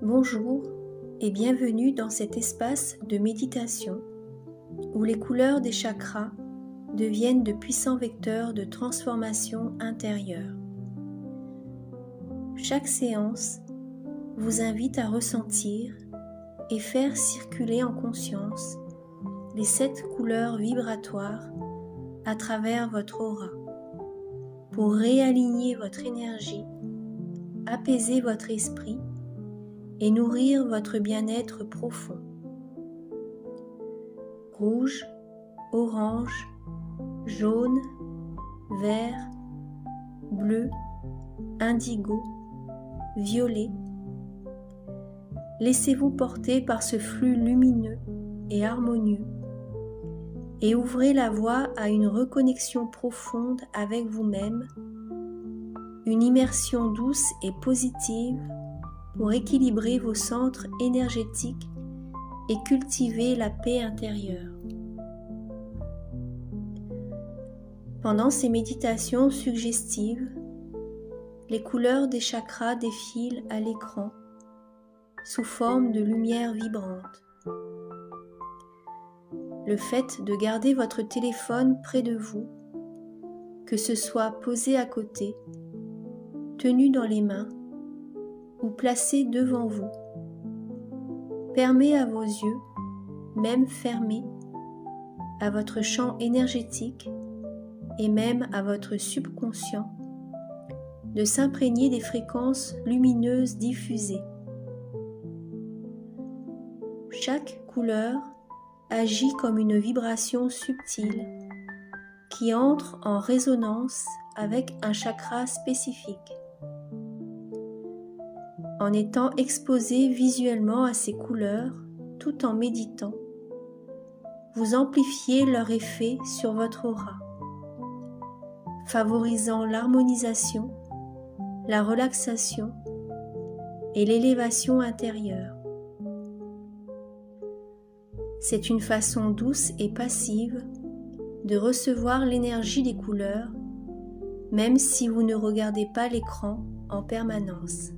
Bonjour et bienvenue dans cet espace de méditation où les couleurs des chakras deviennent de puissants vecteurs de transformation intérieure. Chaque séance vous invite à ressentir et faire circuler en conscience les 7 couleurs vibratoires à travers votre aura pour réaligner votre énergie, apaiser votre esprit et nourrir votre bien-être profond. Rouge, orange, jaune, vert, bleu, indigo, violet. Laissez-vous porter par ce flux lumineux et harmonieux et ouvrez la voie à une reconnexion profonde avec vous-même, une immersion douce et positive pour équilibrer vos centres énergétiques et cultiver la paix intérieure. Pendant ces méditations suggestives, les couleurs des chakras défilent à l'écran sous forme de lumière vibrante. Le fait de garder votre téléphone près de vous, que ce soit posé à côté, tenu dans les mains ou placé devant vous, permet à vos yeux, même fermés, à votre champ énergétique et même à votre subconscient, de s'imprégner des fréquences lumineuses diffusées. Chaque couleur agit comme une vibration subtile qui entre en résonance avec un chakra spécifique. En étant exposé visuellement à ces couleurs tout en méditant, vous amplifiez leur effet sur votre aura, favorisant l'harmonisation, la relaxation et l'élévation intérieure. C'est une façon douce et passive de recevoir l'énergie des couleurs, même si vous ne regardez pas l'écran en permanence.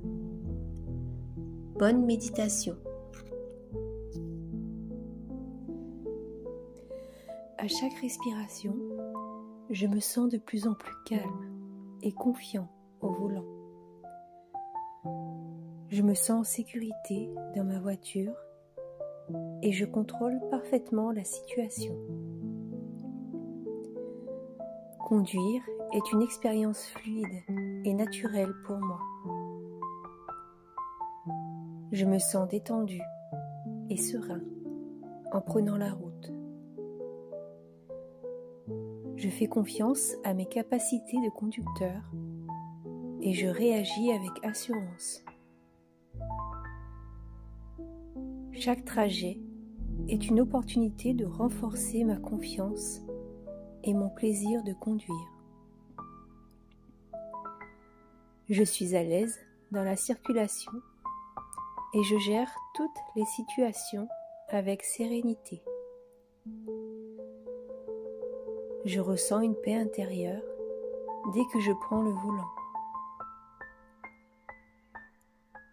Bonne méditation. À chaque respiration, je me sens de plus en plus calme et confiant au volant. Je me sens en sécurité dans ma voiture et je contrôle parfaitement la situation. Conduire est une expérience fluide et naturelle pour moi. Je me sens détendu et serein en prenant la route. Je fais confiance à mes capacités de conducteur et je réagis avec assurance. Chaque trajet est une opportunité de renforcer ma confiance et mon plaisir de conduire. Je suis à l'aise dans la circulation et je gère toutes les situations avec sérénité. Je ressens une paix intérieure dès que je prends le volant.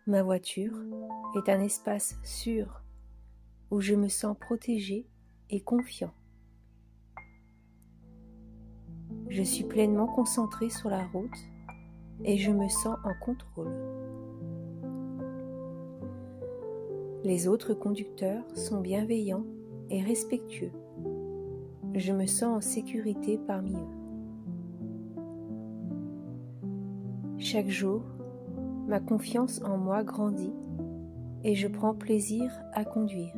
Ma voiture est un espace sûr où je me sens protégé et confiant. Je suis pleinement concentré sur la route et je me sens en contrôle. Les autres conducteurs sont bienveillants et respectueux. Je me sens en sécurité parmi eux. Chaque jour, ma confiance en moi grandit et je prends plaisir à conduire.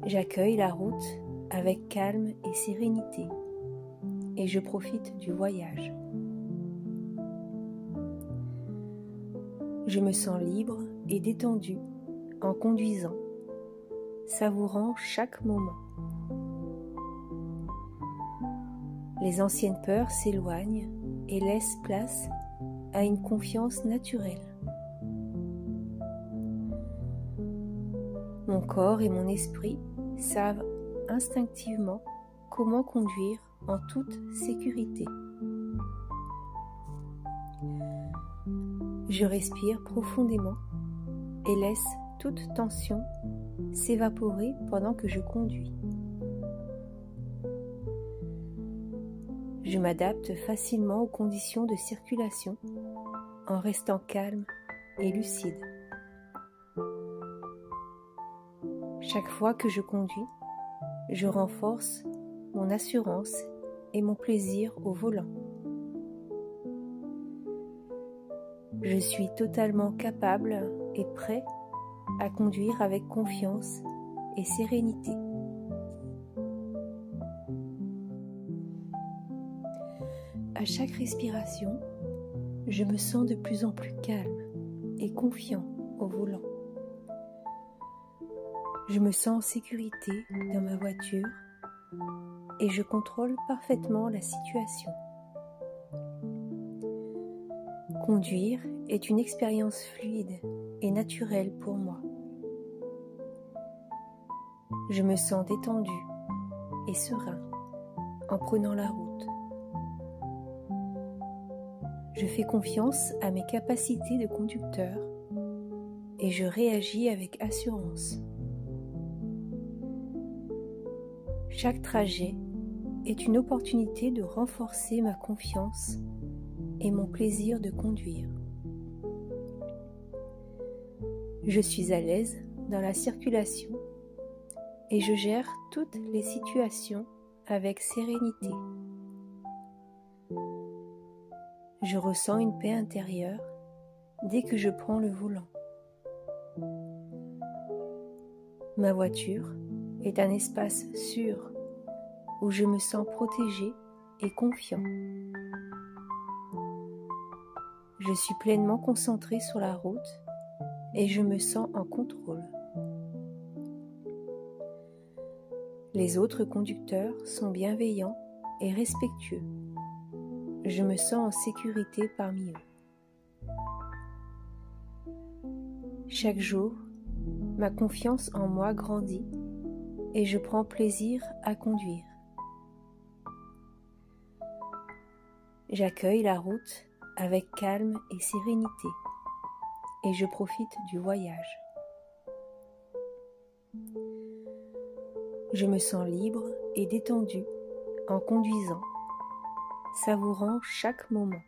J'accueille la route avec calme et sérénité et je profite du voyage. Je me sens libre et détendu en conduisant, savourant chaque moment. Les anciennes peurs s'éloignent et laissent place à une confiance naturelle. Mon corps et mon esprit savent instinctivement comment conduire en toute sécurité. Je respire profondément et laisse toute tension s'évaporer pendant que je conduis. Je m'adapte facilement aux conditions de circulation en restant calme et lucide. Chaque fois que je conduis, je renforce mon assurance et mon plaisir au volant. Je suis totalement capable et prêt à conduire avec confiance et sérénité. À chaque respiration, je me sens de plus en plus calme et confiant au volant. Je me sens en sécurité dans ma voiture et je contrôle parfaitement la situation. Conduire est une expérience fluide et naturelle pour moi. Je me sens détendu et serein en prenant la route. Je fais confiance à mes capacités de conducteur et je réagis avec assurance. Chaque trajet est une opportunité de renforcer ma confiance et mon plaisir de conduire. Je suis à l'aise dans la circulation et je gère toutes les situations avec sérénité. Je ressens une paix intérieure dès que je prends le volant. Ma voiture est un espace sûr où je me sens protégé et confiant. Je suis pleinement concentré sur la route et je me sens en contrôle. Les autres conducteurs sont bienveillants et respectueux. Je me sens en sécurité parmi eux. Chaque jour, ma confiance en moi grandit et je prends plaisir à conduire. J'accueille la route avec calme et sérénité et je profite du voyage. Je me sens libre et détendu en conduisant, savourant chaque moment.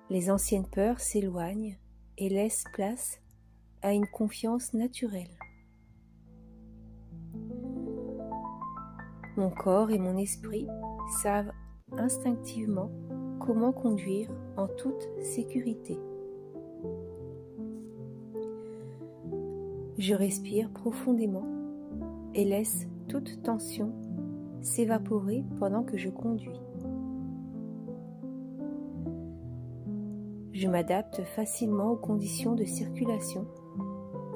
Les anciennes peurs s'éloignent et laissent place à une confiance naturelle. Mon corps et mon esprit savent instinctivement comment conduire en toute sécurité. Je respire profondément et laisse toute tension s'évaporer pendant que je conduis. Je m'adapte facilement aux conditions de circulation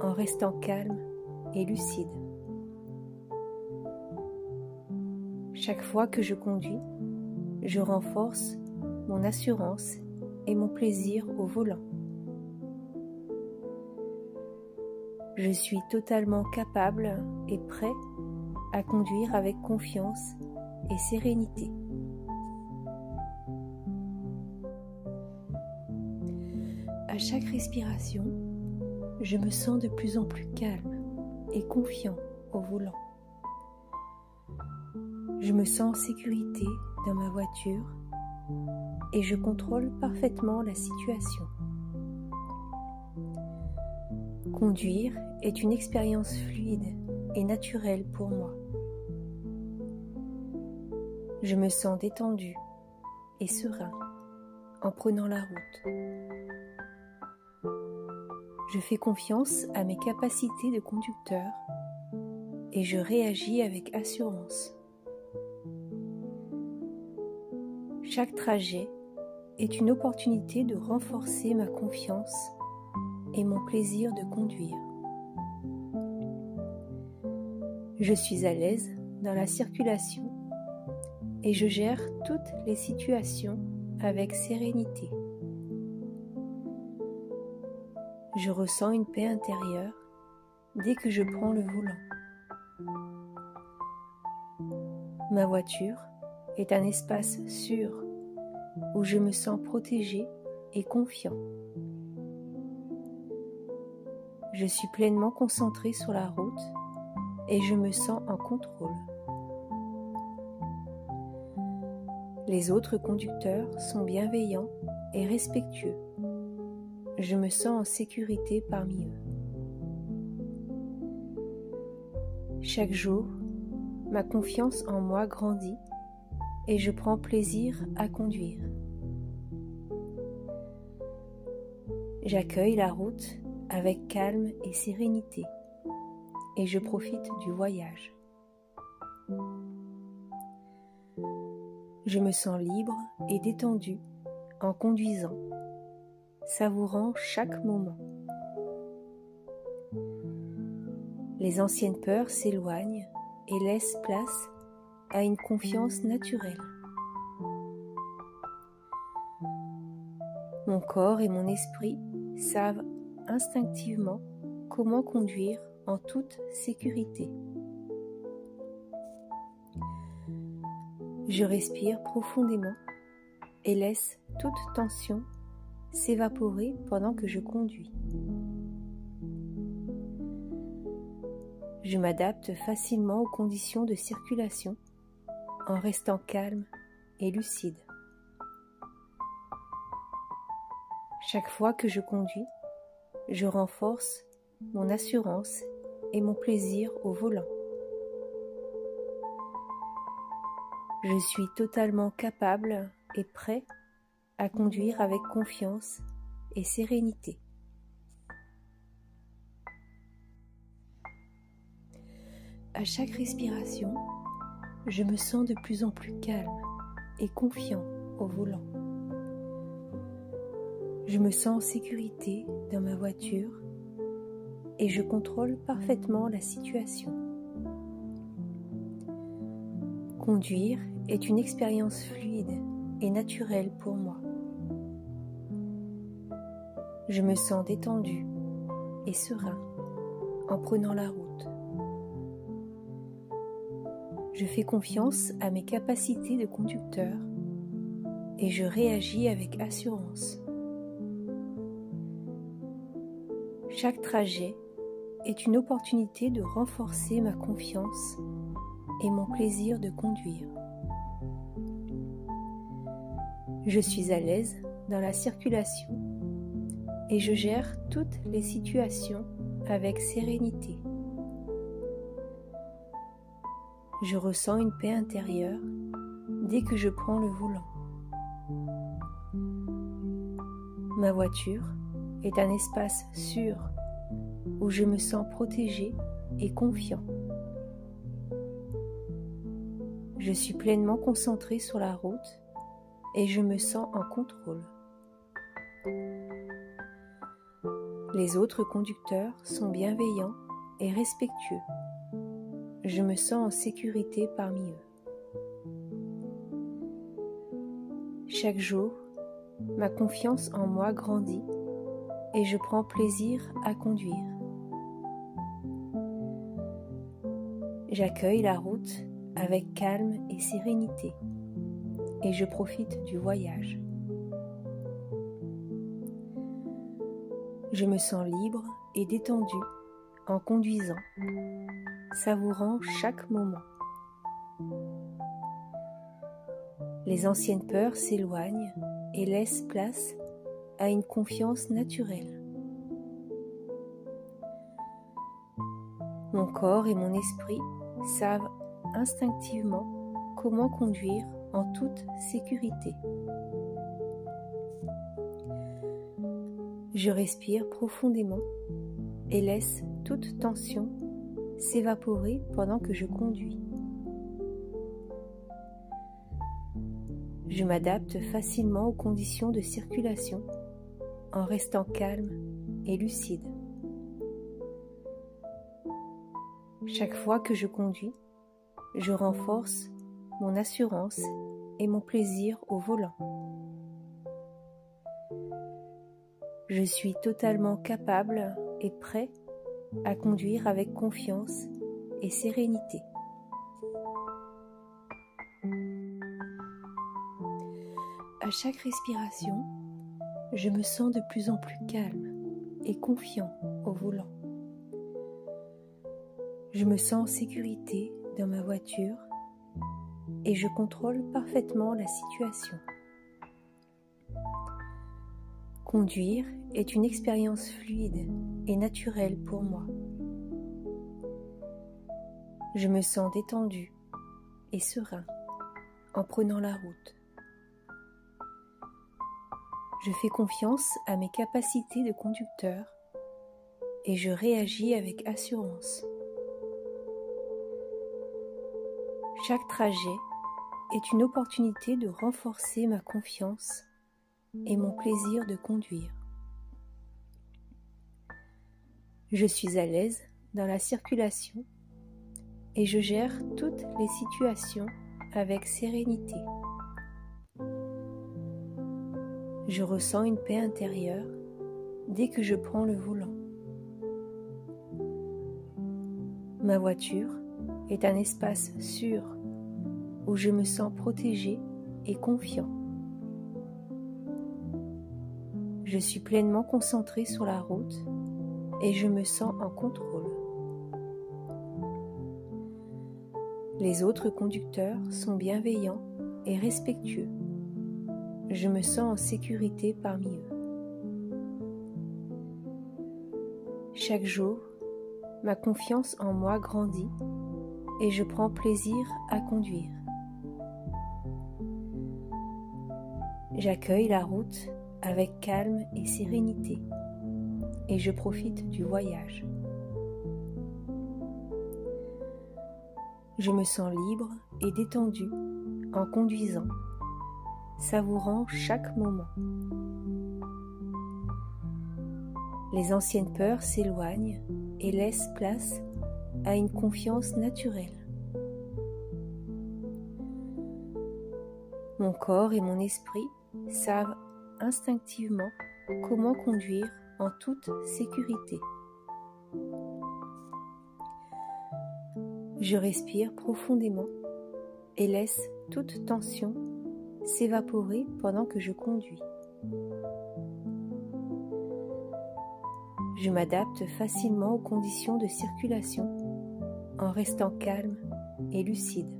en restant calme et lucide. Chaque fois que je conduis, je renforce mon assurance et mon plaisir au volant. Je suis totalement capable et prêt à conduire avec confiance et sérénité. À chaque respiration, je me sens de plus en plus calme et confiant au volant. Je me sens en sécurité dans ma voiture et je contrôle parfaitement la situation. Conduire est une expérience fluide et naturelle pour moi. Je me sens détendu et serein en prenant la route. Je fais confiance à mes capacités de conducteur et je réagis avec assurance. Chaque trajet est une opportunité de renforcer ma confiance et mon plaisir de conduire. Je suis à l'aise dans la circulation et je gère toutes les situations avec sérénité. Je ressens une paix intérieure dès que je prends le volant. Ma voiture est un espace sûr où je me sens protégé et confiant. Je suis pleinement concentré sur la route et je me sens en contrôle. Les autres conducteurs sont bienveillants et respectueux. Je me sens en sécurité parmi eux. Chaque jour, ma confiance en moi grandit et je prends plaisir à conduire. J'accueille la route avec calme et sérénité et je profite du voyage. Je me sens libre et détendu en conduisant, savourant chaque moment. Les anciennes peurs s'éloignent et laissent place à une confiance naturelle. Mon corps et mon esprit savent instinctivement comment conduire en toute sécurité. Je respire profondément et laisse toute tension s'évaporer pendant que je conduis. Je m'adapte facilement aux conditions de circulation en restant calme et lucide. Chaque fois que je conduis, je renforce mon assurance et mon plaisir au volant. Je suis totalement capable et prêt à conduire avec confiance et sérénité. À chaque respiration, je me sens de plus en plus calme et confiant au volant. Je me sens en sécurité dans ma voiture et je contrôle parfaitement la situation. Conduire est une expérience fluide et naturelle pour moi. Je me sens détendu et serein en prenant la route. Je fais confiance à mes capacités de conducteur et je réagis avec assurance. Chaque trajet est une opportunité de renforcer ma confiance et mon plaisir de conduire. Je suis à l'aise dans la circulation et je gère toutes les situations avec sérénité. Je ressens une paix intérieure dès que je prends le volant. Ma voiture est un espace sûr où je me sens protégé et confiant. Je suis pleinement concentré sur la route et je me sens en contrôle. Les autres conducteurs sont bienveillants et respectueux. Je me sens en sécurité parmi eux. Chaque jour, ma confiance en moi grandit et je prends plaisir à conduire. J'accueille la route avec calme et sérénité et je profite du voyage. Je me sens libre et détendu en conduisant, savourant chaque moment. Les anciennes peurs s'éloignent et laissent place à une confiance naturelle. Mon corps et mon esprit savent instinctivement comment conduire en toute sécurité. Je respire profondément et laisse toute tension s'évaporer pendant que je conduis. Je m'adapte facilement aux conditions de circulation en restant calme et lucide. Chaque fois que je conduis, je renforce mon assurance et mon plaisir au volant. Je suis totalement capable et prêt à conduire avec confiance et sérénité. À chaque respiration, je me sens de plus en plus calme et confiant au volant. Je me sens en sécurité dans ma voiture et je contrôle parfaitement la situation. Conduire est une expérience fluide et naturelle pour moi. Je me sens détendu et serein en prenant la route. Je fais confiance à mes capacités de conducteur et je réagis avec assurance. Chaque trajet est une opportunité de renforcer ma confiance et mon plaisir de conduire. Je suis à l'aise dans la circulation et je gère toutes les situations avec sérénité. Je ressens une paix intérieure dès que je prends le volant. Ma voiture est un espace sûr où je me sens protégé et confiant. Je suis pleinement concentré sur la route et je me sens en contrôle. Les autres conducteurs sont bienveillants et respectueux. Je me sens en sécurité parmi eux. Chaque jour, ma confiance en moi grandit et je prends plaisir à conduire. J'accueille la route avec calme et sérénité et je profite du voyage. Je me sens libre et détendu en conduisant, savourant chaque moment. Les anciennes peurs s'éloignent et laissent place à une confiance naturelle. Mon corps et mon esprit savent instinctivement comment conduire en toute sécurité. Je respire profondément et laisse toute tension s'évaporer pendant que je conduis. Je m'adapte facilement aux conditions de circulation en restant calme et lucide.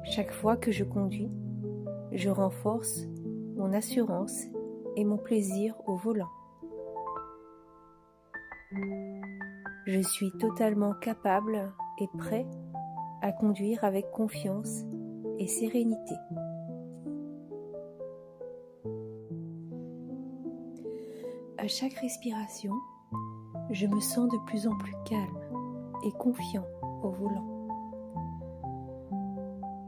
Chaque fois que je conduis, je renforce mon assurance et mon plaisir au volant. Je suis totalement capable et prêt à conduire avec confiance et sérénité. À chaque respiration, je me sens de plus en plus calme et confiant au volant.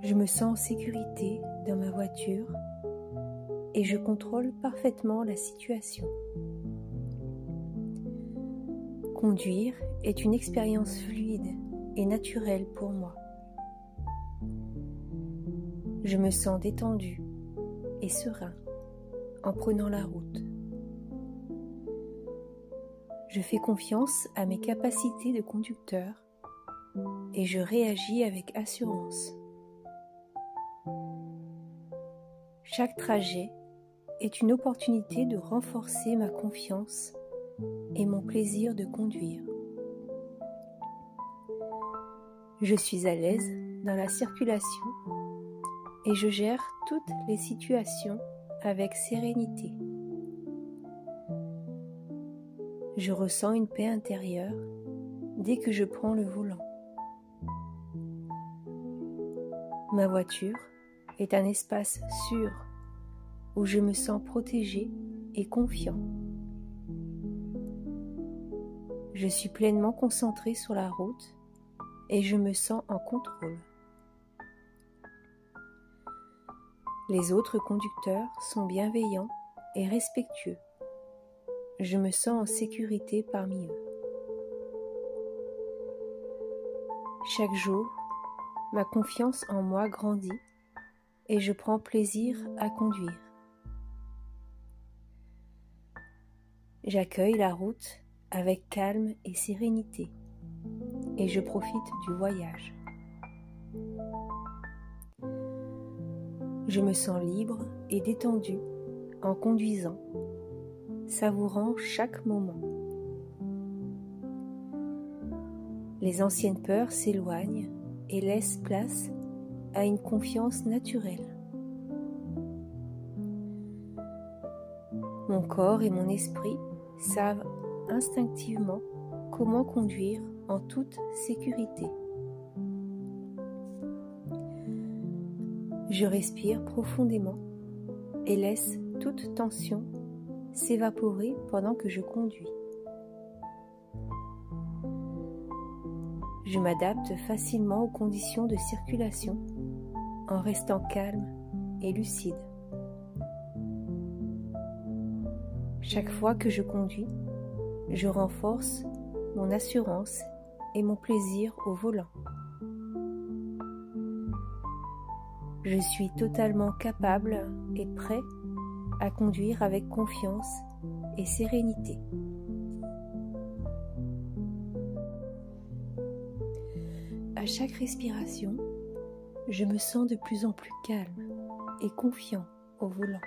Je me sens en sécurité dans ma voiture et je contrôle parfaitement la situation. Conduire est une expérience fluide et naturelle pour moi. Je me sens détendu et serein en prenant la route. Je fais confiance à mes capacités de conducteur et je réagis avec assurance. Chaque trajet est une opportunité de renforcer ma confiance et mon plaisir de conduire. Je suis à l'aise dans la circulation et je gère toutes les situations avec sérénité. Je ressens une paix intérieure dès que je prends le volant. Ma voiture est un espace sûr où je me sens protégé et confiant. Je suis pleinement concentré sur la route et je me sens en contrôle. Les autres conducteurs sont bienveillants et respectueux. Je me sens en sécurité parmi eux. Chaque jour, ma confiance en moi grandit et je prends plaisir à conduire. J'accueille la route avec calme et sérénité et je profite du voyage. Je me sens libre et détendu en conduisant, savourant chaque moment. Les anciennes peurs s'éloignent et laissent place à une confiance naturelle. Mon corps et mon esprit savent instinctivement comment conduire en toute sécurité. Je respire profondément et laisse toute tension s'évaporer pendant que je conduis. Je m'adapte facilement aux conditions de circulation en restant calme et lucide. Chaque fois que je conduis, je renforce mon assurance et mon plaisir au volant. Je suis totalement capable et prêt à conduire avec confiance et sérénité. À chaque respiration, je me sens de plus en plus calme et confiant au volant.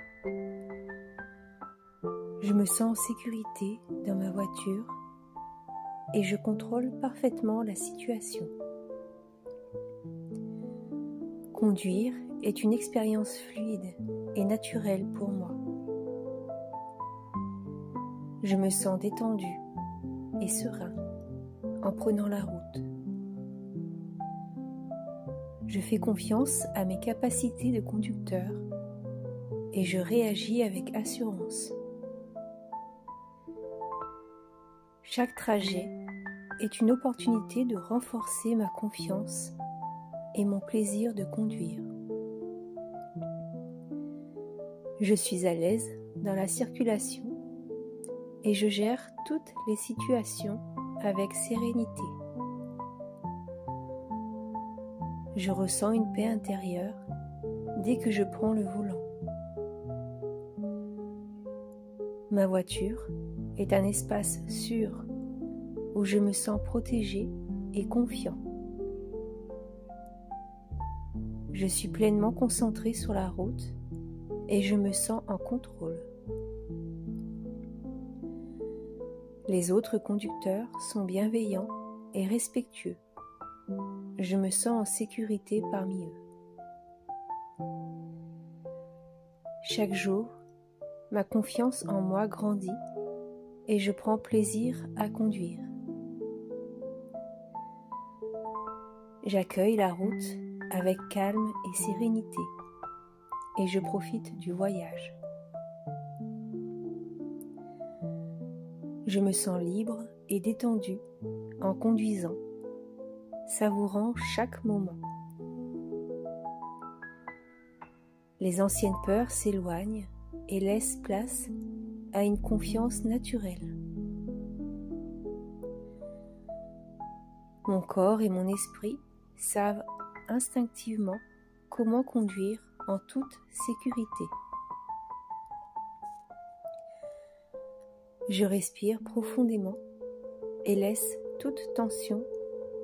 Je me sens en sécurité dans ma voiture et je contrôle parfaitement la situation. Conduire est une expérience fluide et naturelle pour moi. Je me sens détendu et serein en prenant la route. Je fais confiance à mes capacités de conducteur et je réagis avec assurance. Chaque trajet est une opportunité de renforcer ma confiance et mon plaisir de conduire. Je suis à l'aise dans la circulation et je gère toutes les situations avec sérénité. Je ressens une paix intérieure dès que je prends le volant. Ma voiture est un espace sûr où je me sens protégé et confiant. Je suis pleinement concentré sur la route et je me sens en contrôle. Les autres conducteurs sont bienveillants et respectueux. Je me sens en sécurité parmi eux. Chaque jour, ma confiance en moi grandit et je prends plaisir à conduire. J'accueille la route avec calme et sérénité et je profite du voyage. Je me sens libre et détendu en conduisant, savourant chaque moment. Les anciennes peurs s'éloignent et laissent place à une confiance naturelle. Mon corps et mon esprit savent instinctivement comment conduire en toute sécurité. Je respire profondément et laisse toute tension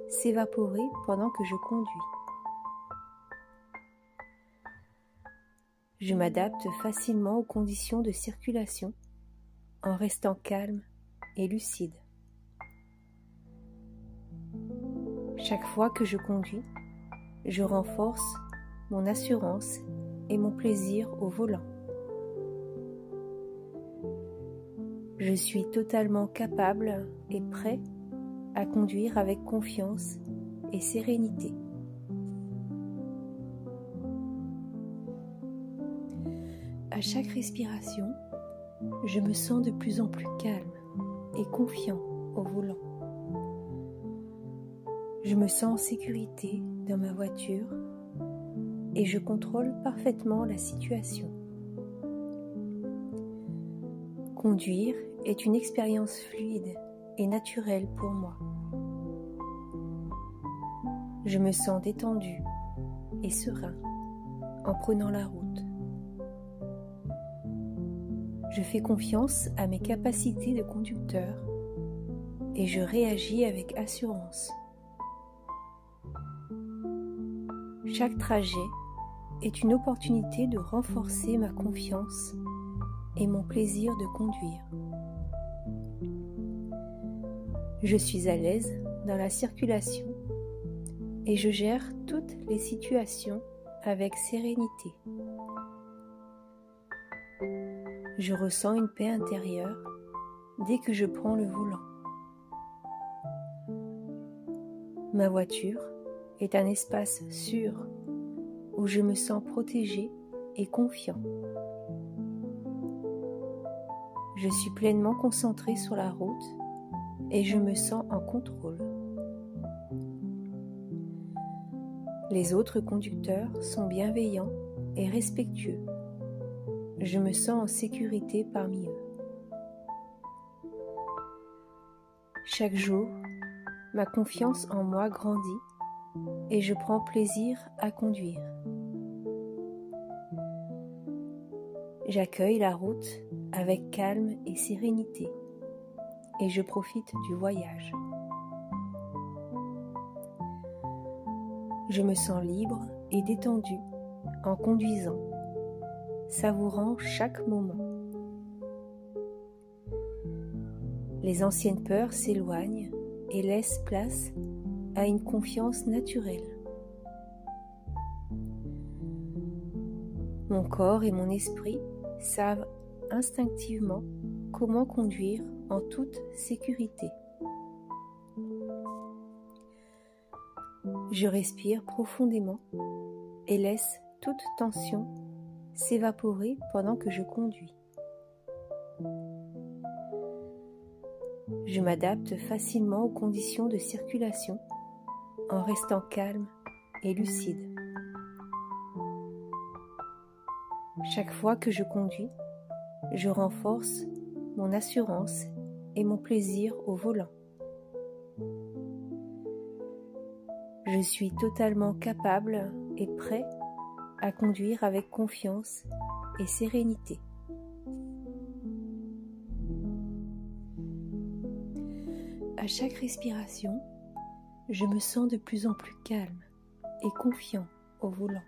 s'évaporer pendant que je conduis. Je m'adapte facilement aux conditions de circulation en restant calme et lucide. Chaque fois que je conduis, je renforce mon assurance et mon plaisir au volant. Je suis totalement capable et prêt à conduire avec confiance et sérénité. À chaque respiration, je me sens de plus en plus calme et confiant au volant. Je me sens en sécurité dans ma voiture et je contrôle parfaitement la situation. Conduire est une expérience fluide et naturelle pour moi. Je me sens détendu et serein en prenant la route. Je fais confiance à mes capacités de conducteur et je réagis avec assurance. Chaque trajet est une opportunité de renforcer ma confiance et mon plaisir de conduire. Je suis à l'aise dans la circulation et je gère toutes les situations avec sérénité. Je ressens une paix intérieure dès que je prends le volant. Ma voiture est un espace sûr où je me sens protégé et confiant. Je suis pleinement concentré sur la route et je me sens en contrôle. Les autres conducteurs sont bienveillants et respectueux. Je me sens en sécurité parmi eux. Chaque jour, ma confiance en moi grandit et je prends plaisir à conduire. J'accueille la route avec calme et sérénité et je profite du voyage. Je me sens libre et détendu en conduisant, savourant chaque moment. Les anciennes peurs s'éloignent et laissent place à une confiance naturelle. Mon corps et mon esprit savent instinctivement comment conduire en toute sécurité. Je respire profondément et laisse toute tension s'évaporer pendant que je conduis. Je m'adapte facilement aux conditions de circulation en restant calme et lucide. Chaque fois que je conduis, je renforce mon assurance et mon plaisir au volant. Je suis totalement capable et prêt à conduire avec confiance et sérénité. À chaque respiration, je me sens de plus en plus calme et confiant au volant.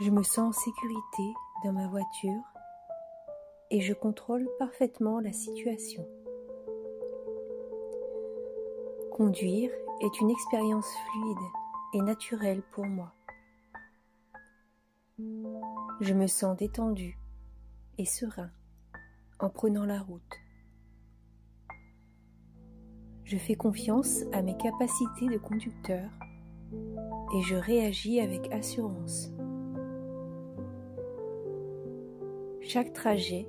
Je me sens en sécurité dans ma voiture et je contrôle parfaitement la situation. Conduire est une expérience fluide et naturelle pour moi. Je me sens détendu et serein en prenant la route. Je fais confiance à mes capacités de conducteur et je réagis avec assurance. Chaque trajet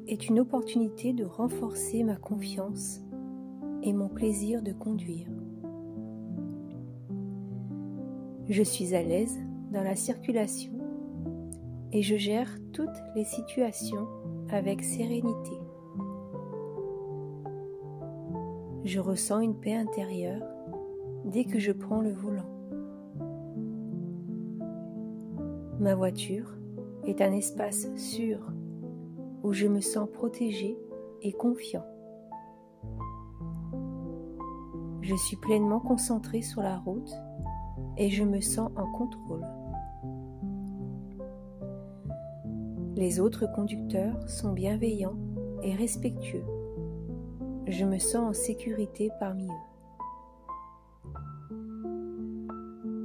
est une opportunité de renforcer ma confiance et mon plaisir de conduire. Je suis à l'aise dans la circulation et je gère toutes les situations avec sérénité. Je ressens une paix intérieure dès que je prends le volant. Ma voiture est un espace sûr où je me sens protégé et confiant. Je suis pleinement concentré sur la route et je me sens en contrôle. Les autres conducteurs sont bienveillants et respectueux. Je me sens en sécurité parmi eux.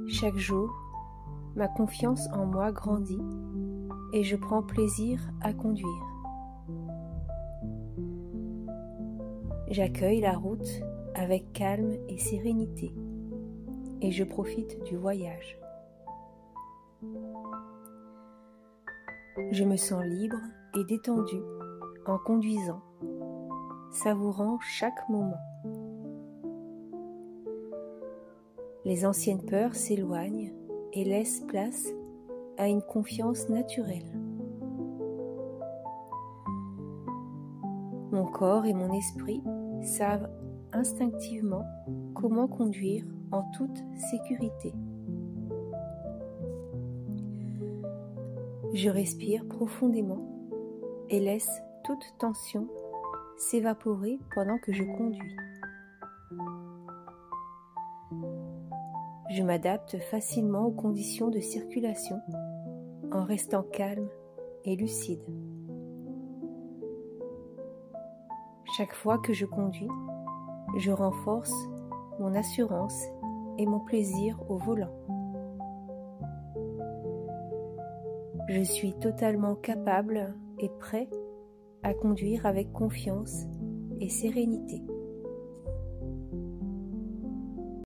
Chaque jour, ma confiance en moi grandit et je prends plaisir à conduire. J'accueille la route avec calme et sérénité et je profite du voyage. Je me sens libre et détendu en conduisant, savourant chaque moment. Les anciennes peurs s'éloignent et laissent place à une confiance naturelle. Mon corps et mon esprit savent instinctivement comment conduire en toute sécurité. Je respire profondément et laisse toute tension s'évaporer pendant que je conduis. Je m'adapte facilement aux conditions de circulation en restant calme et lucide. Chaque fois que je conduis, je renforce mon assurance et mon plaisir au volant. Je suis totalement capable et prêt à conduire avec confiance et sérénité.